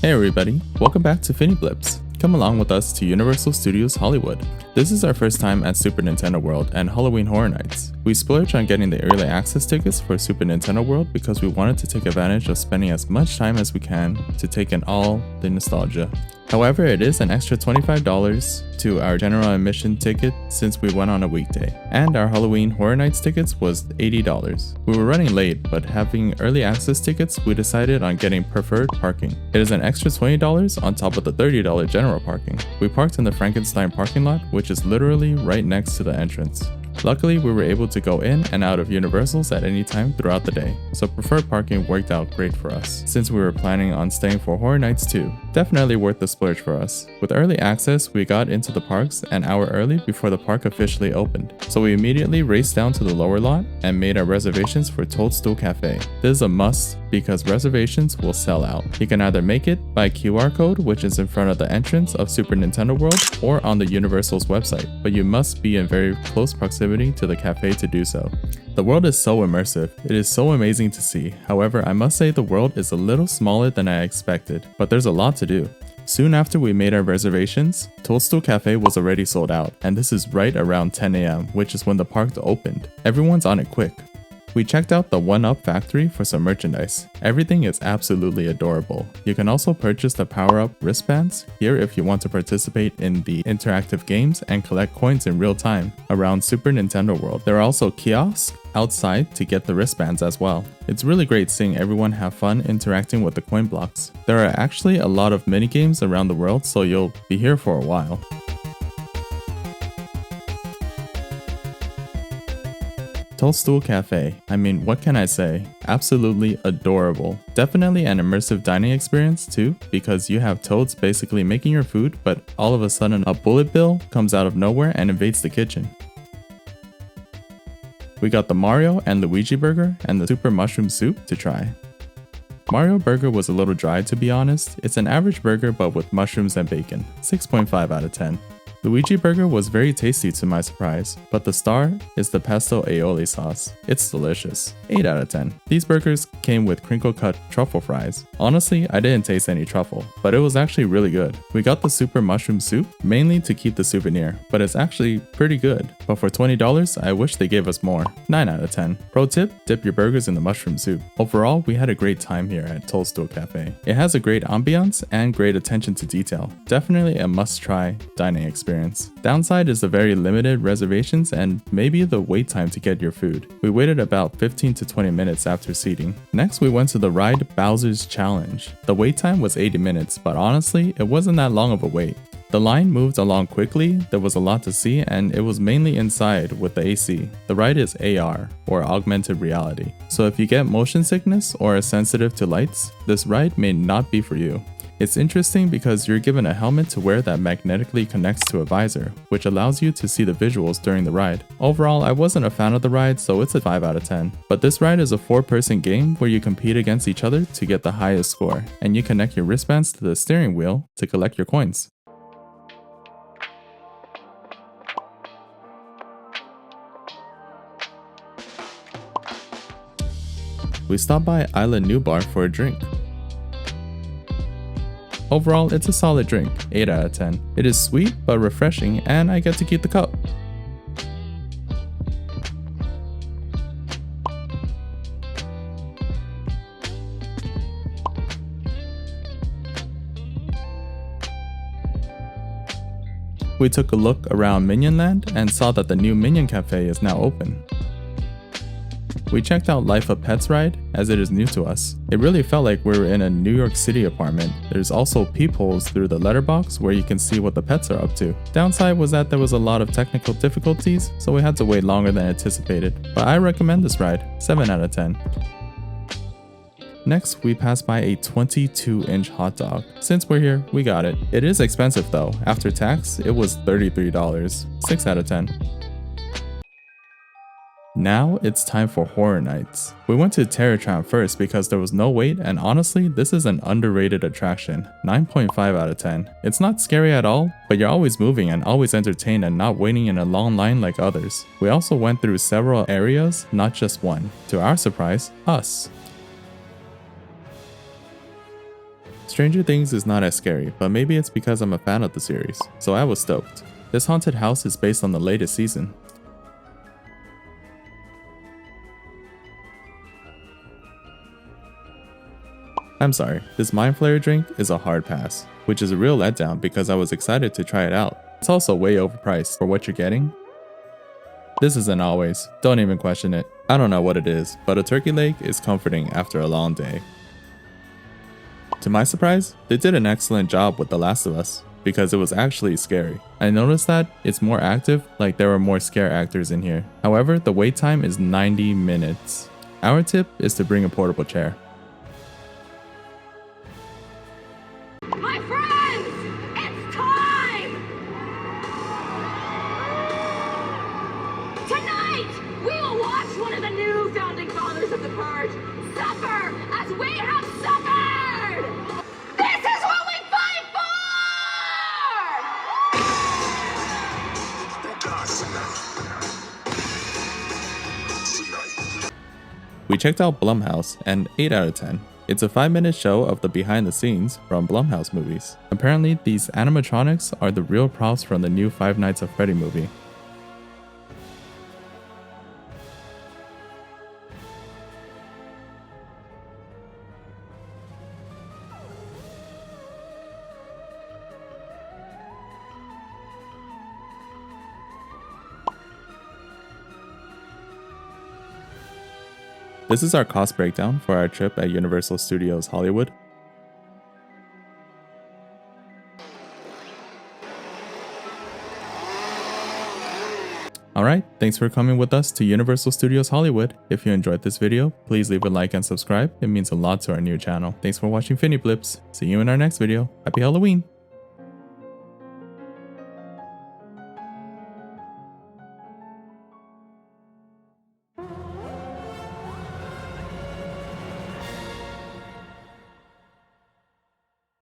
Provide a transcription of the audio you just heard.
Hey everybody, welcome back to Finny Blips. Come along with us to Universal Studios Hollywood. This is our first time at Super Nintendo World and Halloween Horror Nights. We splurged on getting the early access tickets for Super Nintendo World because we wanted to take advantage of spending as much time as we can to take in all the nostalgia. However, it is an extra $25 to our general admission ticket since we went on a weekday, and our Halloween Horror Nights tickets was $80. We were running late, but having early access tickets, we decided on getting preferred parking. It is an extra $20 on top of the $30 general parking. We parked in the Frankenstein parking lot, which is literally right next to the entrance. Luckily, we were able to go in and out of Universals at any time throughout the day, so preferred parking worked out great for us, since we were planning on staying for Horror Nights too. Definitely worth the splurge for us. With early access, we got into the parks an hour early before the park officially opened, so we immediately raced down to the lower lot and made our reservations for Toadstool Cafe. This is a must because reservations will sell out. You can either make it by QR code, which is in front of the entrance of Super Nintendo World, or on the Universal's website, but you must be in very close proximity to the cafe to do so. The world is so immersive. It is so amazing to see. However, I must say the world is a little smaller than I expected, but there's a lot to do. Soon after we made our reservations, Toadstool Cafe was already sold out, and this is right around 10 AM, which is when the park opened. Everyone's on it quick. We checked out the 1UP factory for some merchandise. Everything is absolutely adorable. You can also purchase the power-up wristbands here if you want to participate in the interactive games and collect coins in real time around Super Nintendo World. There are also kiosks outside to get the wristbands as well. It's really great seeing everyone have fun interacting with the coin blocks. There are actually a lot of minigames around the world, so you'll be here for a while. Toadstool Cafe. I mean, what can I say? Absolutely adorable. Definitely an immersive dining experience too, because you have toads basically making your food, but all of a sudden a bullet bill comes out of nowhere and invades the kitchen. We got the Mario and Luigi burger and the Super Mushroom Soup to try. Mario burger was a little dry to be honest. It's an average burger but with mushrooms and bacon. 6.5 out of 10. Luigi burger was very tasty to my surprise, but the star is the pesto aioli sauce. It's delicious. 8 out of 10. These burgers came with crinkle cut truffle fries. Honestly, I didn't taste any truffle, but it was actually really good. We got the Super Mushroom Soup mainly to keep the souvenir, but it's actually pretty good. But for $20, I wish they gave us more. 9 out of 10. Pro tip, dip your burgers in the mushroom soup. Overall, we had a great time here at Toadstool Cafe. It has a great ambiance and great attention to detail. Definitely a must-try dining experience. Downside is the very limited reservations and maybe the wait time to get your food. We waited about 15 to 20 minutes after seating. Next, we went to the ride Bowser's Challenge. The wait time was 80 minutes, but honestly, it wasn't that long of a wait. The line moved along quickly, there was a lot to see, and it was mainly inside with the AC. The ride is AR, or augmented reality. So if you get motion sickness or are sensitive to lights, this ride may not be for you. It's interesting because you're given a helmet to wear that magnetically connects to a visor, which allows you to see the visuals during the ride. Overall, I wasn't a fan of the ride, so it's a 5 out of 10. But this ride is a 4-person game where you compete against each other to get the highest score, and you connect your wristbands to the steering wheel to collect your coins. We stopped by Isla Nublar for a drink. Overall, it's a solid drink, 8 out of 10. It is sweet but refreshing and I get to keep the cup. We took a look around Minion Land and saw that the new Minion Cafe is now open. We checked out Life of Pets ride, as it is new to us. It really felt like we were in a New York City apartment. There's also peepholes through the letterbox where you can see what the pets are up to. Downside was that there was a lot of technical difficulties, so we had to wait longer than anticipated. But I recommend this ride, 7 out of 10. Next, we passed by a 22-inch hot dog. Since we're here, we got it. It is expensive though. After tax, it was $33. 6 out of 10. Now it's time for Horror Nights. We went to Terror Tramp first because there was no wait, and honestly, this is an underrated attraction. 9.5 out of 10. It's not scary at all, but you're always moving and always entertained and not waiting in a long line like others. We also went through several areas, not just one. To our surprise, us. Stranger Things is not as scary, but maybe it's because I'm a fan of the series, so I was stoked. This haunted house is based on the latest season. I'm sorry, this Mind Flayer drink is a hard pass, which is a real letdown because I was excited to try it out. It's also way overpriced for what you're getting. This isn't always, don't even question it. I don't know what it is, but a turkey leg is comforting after a long day. To my surprise, they did an excellent job with The Last of Us, because it was actually scary. I noticed that it's more active, like there were more scare actors in here. However, the wait time is 90 minutes. Our tip is to bring a portable chair. My friends, it's time! Tonight, we will watch one of the new founding fathers of the Purge suffer as we have suffered! This is what we fight for! We checked out Blumhouse and 8 out of 10. It's a 5-minute show of the behind the scenes from Blumhouse movies. Apparently, these animatronics are the real props from the new Five Nights at Freddy movie. This is our cost breakdown for our trip at Universal Studios Hollywood. Alright, thanks for coming with us to Universal Studios Hollywood. If you enjoyed this video, please leave a like and subscribe. It means a lot to our new channel. Thanks for watching Finiblips. See you in our next video. Happy Halloween!